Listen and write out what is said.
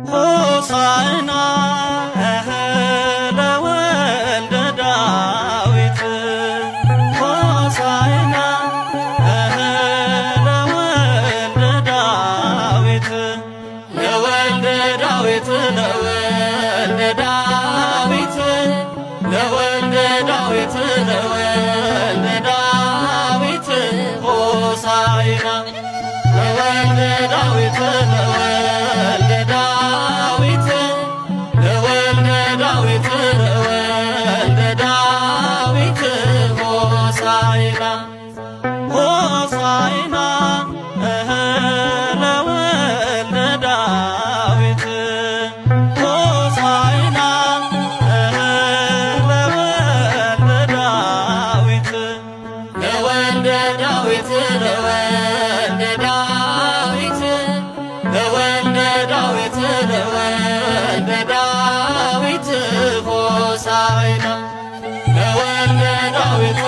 ሆሳዕና ለወልደ ዳዊት ሆሳዕና ለወልደ ዳዊት ለወልደ ዳዊት ለወልደ ዳዊት ለወልደ ዳዊት ለወልደ ዳዊት ሆሳዕና ለወልደ ዳዊት ለወልደ ዳዊት ለወልደ ዳዊት ለወልደ ዳዊት ሆሳዕና ሆሳዕና ለወልደ ዳዊት ሆሳዕና ለወልደ ዳዊት ለወልደ ዳዊት ለወልደ ዳዊት ለወልደ ዳዊት ለወልደ ዳዊት ሆሳዕና ለወልደ ዳዊት